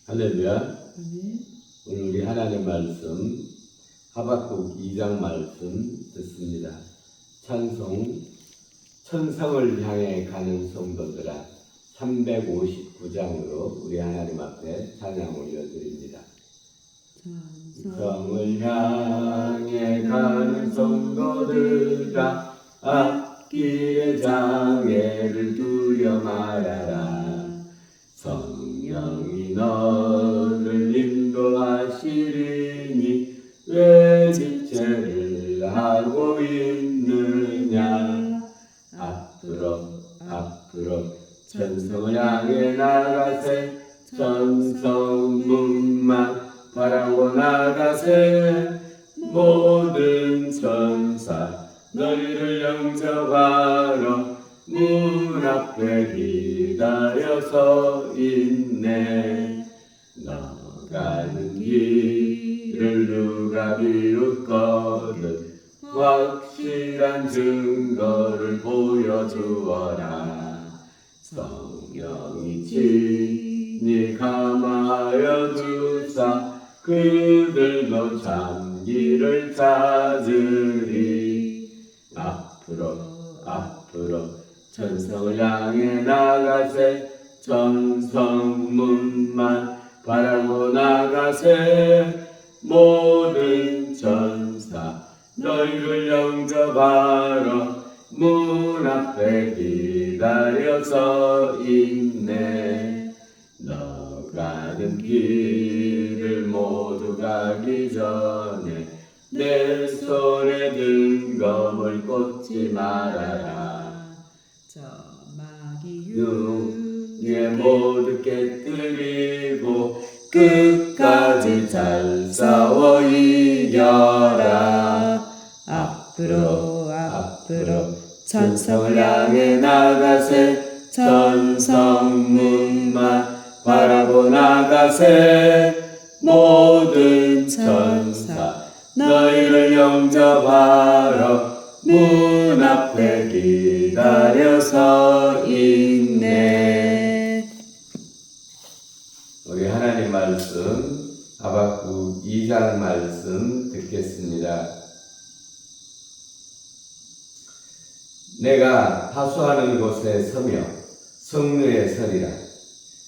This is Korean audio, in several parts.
할렐루야. 아멘. 오늘 우리 하나님 말씀 하박국 2장 말씀 듣습니다. 찬송 천성을 향해 가는 성도들아 359장으로 우리 하나님 앞에 찬양 올려드립니다. 천성을 향해 가는 성도들아 앞길의 장애를 두려 말아라. 성령이 너를 인도하시리니 왜 지체를 하고 있느냐. 앞으로 천성을 향해 나가세. 천성문만 바라고 나가세. 모든 천사 너희를 영접하러 문 앞에 기다려서 있네. 너 가는 길을 누가 비웃거든 확실한 증거를 보여주어라. 성령이 친히 감하여 주사 그들도 참 길을 찾으리. 앞으로 천성을 향해 나가세. 천성문만 바라고 나가세. 모든 천사 너희를 영접하러 문 앞에 기다려서 있네. 너 가는 길을 모두 가기 전에 내 손에 든 검을 꽂지 말아라. 저 마귀 흉에 모두 깨뜨리고 끝까지 잘 싸워 이겨라. 앞으로 천성을 향해 나가세. 천성문만 바라고 나가세. 모든 천사 너희를 영접하러 문 앞에 기다려서 있네. 우리 하나님 말씀 하박국 2장 말씀 듣겠습니다. 내가 하수하는 곳에 서며 성루에 서리라.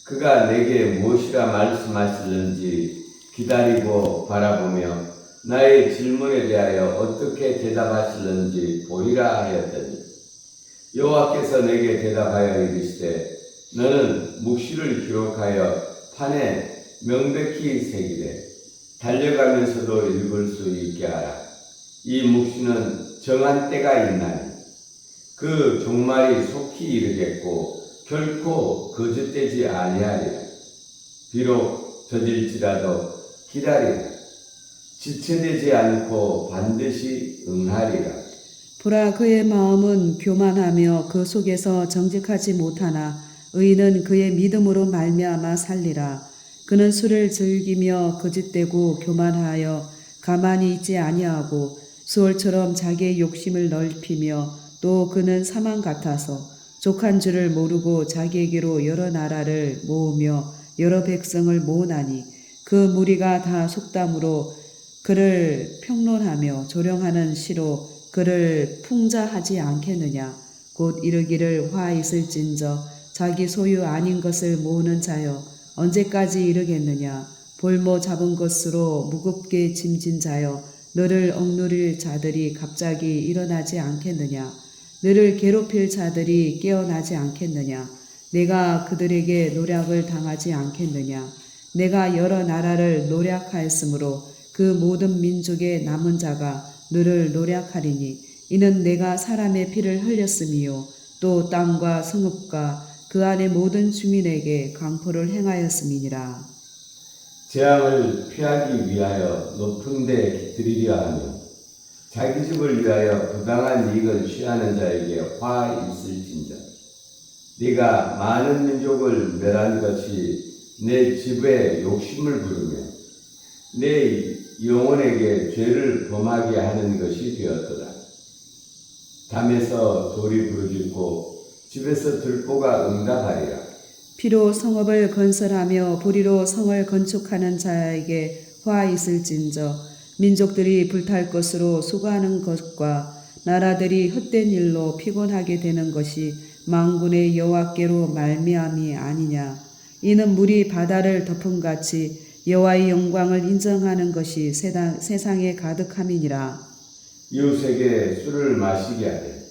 그가 내게 무엇이라 말씀하실는지 기다리고 바라보며 나의 질문에 대하여 어떻게 대답하실는지 보리라 하였더니 여호와께서 내게 대답하여 이르시되 너는 묵시를 기록하여 판에 명백히 새기되 달려가면서도 읽을 수 있게 하라. 이 묵시는 정한 때가 있나니 그 종말이 속히 이르겠고 결코 거짓되지 아니하리라. 비록 저질지라도 기다리라. 지체되지 않고 반드시 응하리라. 보라, 그의 마음은 교만하며 그 속에서 정직하지 못하나 의인은 그의 믿음으로 말미암아 살리라. 그는 술을 즐기며 거짓되고 교만하여 가만히 있지 아니하고 수월처럼 자기의 욕심을 넓히며 또 그는 사망 같아서 족한 줄을 모르고 자기에게로 여러 나라를 모으며 여러 백성을 모으나니 그 무리가 다 속담으로 그를 평론하며 조령하는 시로 그를 풍자하지 않겠느냐. 곧 이르기를 화 있을진저 자기 소유 아닌 것을 모으는 자여 언제까지 이르겠느냐. 볼모 잡은 것으로 무겁게 짐진 자여 너를 억누릴 자들이 갑자기 일어나지 않겠느냐. 너를 괴롭힐 자들이 깨어나지 않겠느냐. 내가 그들에게 노략을 당하지 않겠느냐. 내가 여러 나라를 노략하였으므로 그 모든 민족의 남은 자가 너를 노략하리니 이는 내가 사람의 피를 흘렸음이요 또 땅과 성읍과 그 안의 모든 주민에게 강포를 행하였음이니라. 재앙을 피하기 위하여 높은 데 깃들이려 하며 자기 집을 위하여 부당한 이익을 취하는 자에게 화 있을진저. 네가 많은 민족을 멸한 것이 내 집에 욕심을 부르며 내 영혼에게 죄를 범하게 하는 것이 되었도다. 담에서 돌이 부르짖고 집에서 들보가 응답하리라. 피로 성읍을 건설하며 불의로 성을 건축하는 자에게 화 있을진저 민족들이 불탈 것으로 수고하는 것과 나라들이 헛된 일로 피곤하게 되는 것이 만군의 여호와께로 말미암이 아니냐. 이는 물이 바다를 덮음같이 여호와의 영광을 인정하는 것이 세상에 가득함이니라. 이웃에게 술을 마시게 하되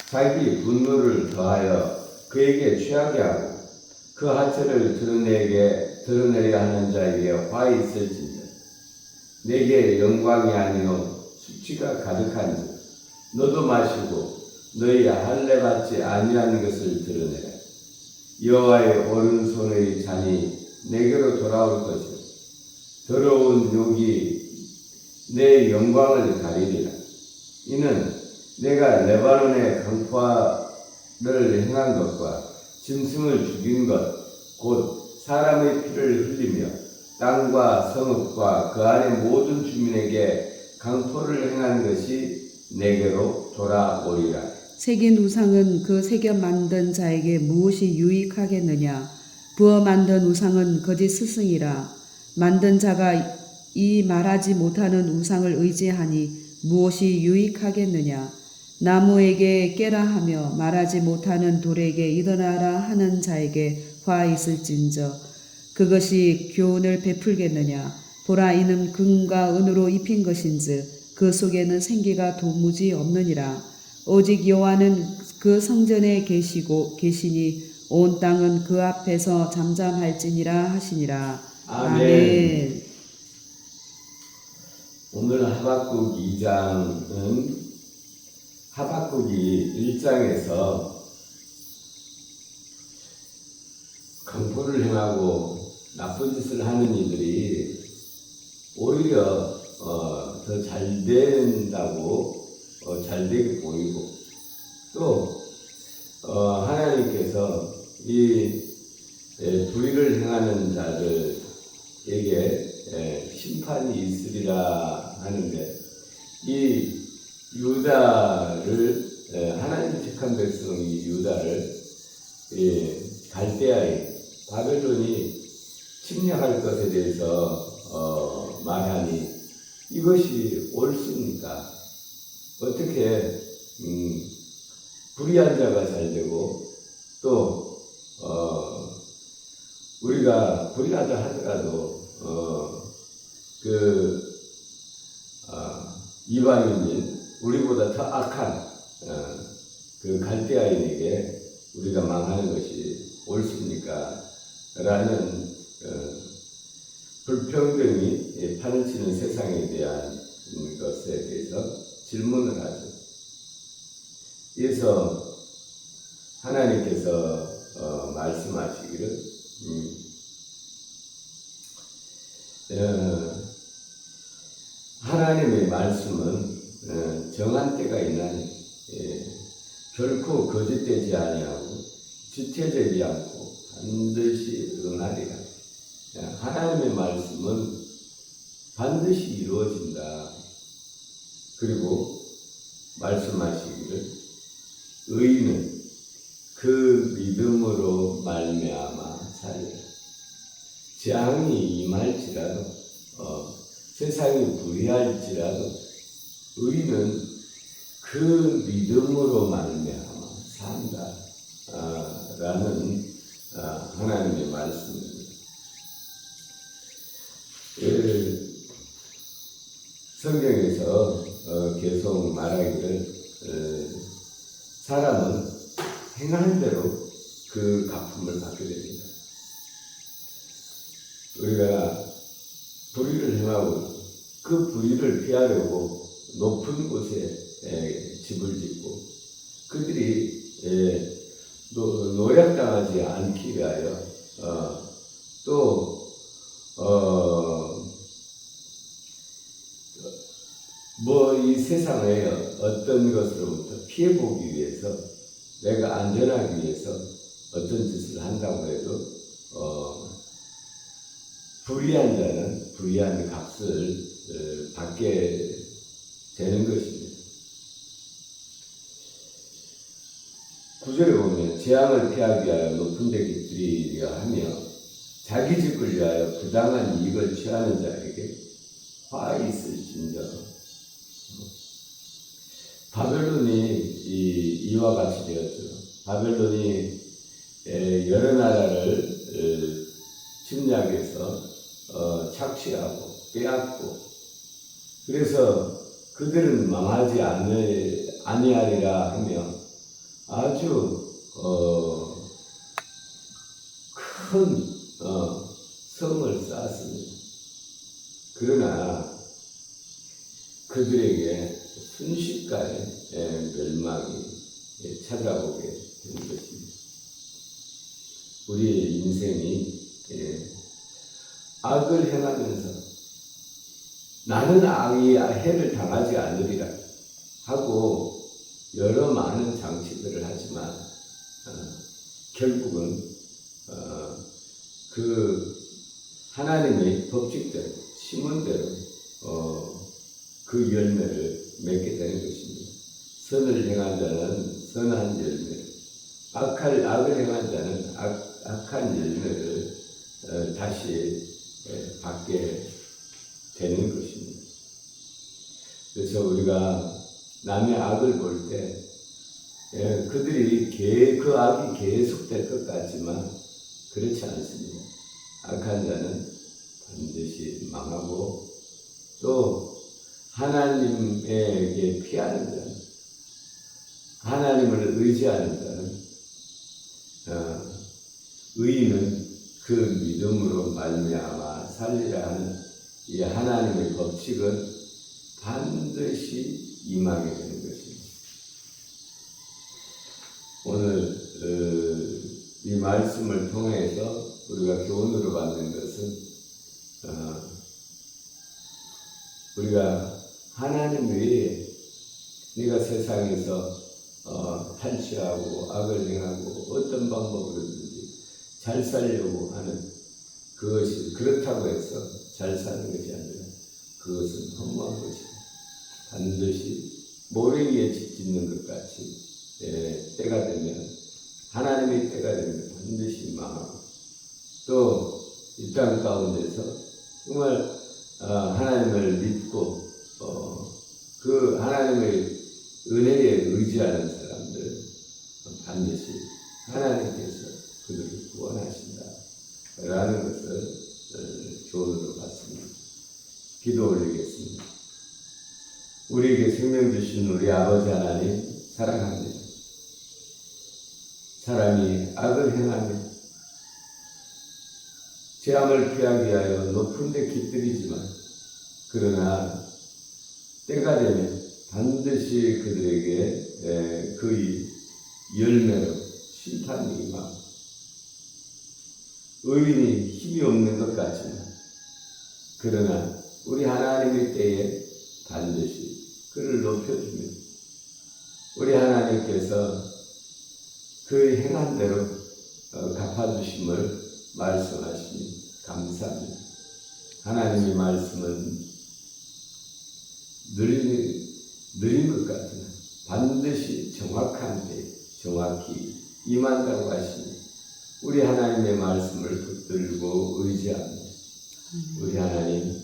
자기 분노를 더하여 그에게 취하게 하고 그 하체를 드러내려 하는 자에게 화 있을진저 내게 영광이 아니요 수치가 가득한즉 너도 마시고 너희 할례 받지 아니한 것을 드러내라. 여호와의 오른손의 잔이 내게로 돌아올 것이요 더러운 욕이 내 영광을 가리리라. 이는 내가 레바논의 강포를 행한 것과 짐승을 죽인 것 곧 사람의 피를 흘리며 땅과 성읍과 그 안의 모든 주민에게 강포를 행한 것이 내게로 돌아오리라. 새긴 우상은 그 새겨 만든 자에게 무엇이 유익하겠느냐. 부어 만든 우상은 거짓 스승이라. 만든 자가 이 말하지 못하는 우상을 의지하니 무엇이 유익하겠느냐. 나무에게 깨라 하며 말하지 못하는 돌에게 일어나라 하는 자에게 화 있을진저 그것이 교훈을 베풀겠느냐. 보라, 이는 금과 은으로 입힌 것인즉 그 속에는 생기가 도무지 없느니라. 오직 여호와는 그 성전에 계시니 온 땅은 그 앞에서 잠잠할지니라 하시니라. 아멘. 오늘 하박국 2장은 하박국이 1장에서 강포를 행하고 나쁜 짓을 하는 이들이 오히려 더 잘 된다고 잘되게 보이고 또 하나님께서 이 불의를 행하는 자들에게 심판이 있으리라 하는데 이 유다를 하나님 택한 백성 이 유다를 갈대아인 바벨론이 침략할 것에 대해서 말하니 이것이 옳습니까? 어떻게 불의한 자가 잘 되고 또 우리가 불의하다 하더라도 이방인인 우리보다 더 악한 그 갈대아인에게 우리가 망하는 것이 옳습니까? 라는 불평등이 판을 치는 세상에 대한 것에 대해서 질문을 하죠. 그래서 하나님께서 말씀하시기를 하나님의 말씀은 정한 때가 있나니 결코 거짓되지 아니하고 지체되지 않고 반드시 응하리라. 하나님의 말씀은 반드시 이루어진다. 그리고 말씀하시기를 의인은 그 믿음으로 말미암아 살리라. 재앙이 임할지라도 세상이 불의할지라도 의인은 그 믿음으로 말미암아 산다. 라는 하나님의 말씀입니다. 성경에서 계속 말하기를 사람은 행한 대로 그 갚음을 받게 됩니다. 우리가 불의를 행하고 그 불의를 피하려고 높은 곳에 집을 짓고 그들이 노략당하지 않기 위하여 이 세상의 어떤 것으로부터 피해보기 위해서 내가 안전하기 위해서 어떤 짓을 한다고 해도 불의한 자는 불의한 값을 받게 되는 것입니다. 9절에 보면 재앙을 피하기 위하여 높은 데 깃들이려 하며 자기 집을 위하여 부당한 이익을 취하는 자에게 화 있을진저. 바벨론이 이와 같이 되었죠. 바벨론이 여러 나라를 침략해서 착취하고 빼앗고, 그래서 그들은 망하지 아니하리라 하며 아주 큰 성을 쌓았습니다. 그러나 그들에게 순식간에 멸망이 찾아오게 된 것입니다. 우리의 인생이 악을 행하면서 나는 악이 해를 당하지 않으리라 하고 여러 많은 장치들을 하지만 결국은 그 하나님의 법칙대로 심은 대로 그 열매를 맺게 되는 것입니다. 선을 행한 자는 선한 열매, 악을 행한 자는 악한 열매를 다시 받게 되는 것입니다. 그래서 우리가 남의 악을 볼 때 그들이 그 악이 계속될 것 같지만 그렇지 않습니다. 악한 자는 반드시 망하고 또 하나님에게 피하는 자는, 하나님을 의지하는 자는 의인은 그 믿음으로 말미암아 살리라 하는 이 하나님의 법칙은 반드시 임하게 되는 것입니다. 오늘 이 말씀을 통해서 우리가 교훈으로 받는 것은 우리가 하나님 외에 네가 세상에서 탈취하고 악을 행하고 어떤 방법으로든지 잘 살려고 하는 그것이 그렇다고 해서 잘 사는 것이 아니라 그것은 허무한 것이다. 반드시 모래 위에 집 짓는 것 같이 때가 되면 하나님의 때가 되면 반드시 망하고 또 이 땅 가운데서 정말 하나님을 믿고 그 하나님의 은혜에 의지하는 사람들 반드시 하나님께서 그들을 구원하신다 라는 것을 교훈으로 받습니다. 기도 올리겠습니다. 우리에게 생명 주신 우리 아버지 하나님 사랑합니다. 사람이 악을 행하며 재앙을 피하기 위하여 높은 데 깃들이지만 그러나 때가 되면 반드시 그들에게 그 열매로 심판이 임하고 의인이 힘이 없는 것 같지만 그러나 우리 하나님의 때에 반드시 그를 높여주며 우리 하나님께서 그 행한 대로 갚아주심을 말씀하시니 감사합니다. 하나님의 말씀은 느린 것 같으나 반드시 정확한 때 정확히 임한다고 하시니 우리 하나님의 말씀을 붙들고 의지합니다. 우리 하나님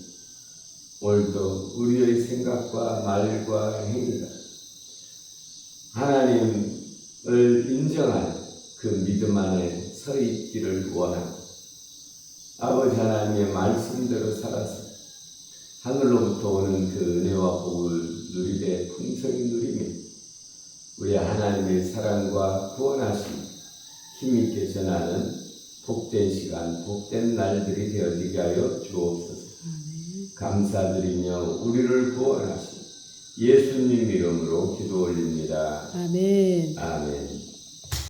오늘도 우리의 생각과 말과 행위가 하나님을 인정하는 그 믿음 안에 서 있기를 원하고 아버지 하나님의 말씀대로 살아서 하늘로부터 오는 그 은혜와 복을 누리되 풍성히 누리며 우리 하나님의 사랑과 구원하심 힘있게 전하는 복된 시간, 복된 날들이 되어지게 하여 주옵소서. 감사드리며 우리를 구원하신 예수님 이름으로 기도 올립니다. 아멘. 아멘.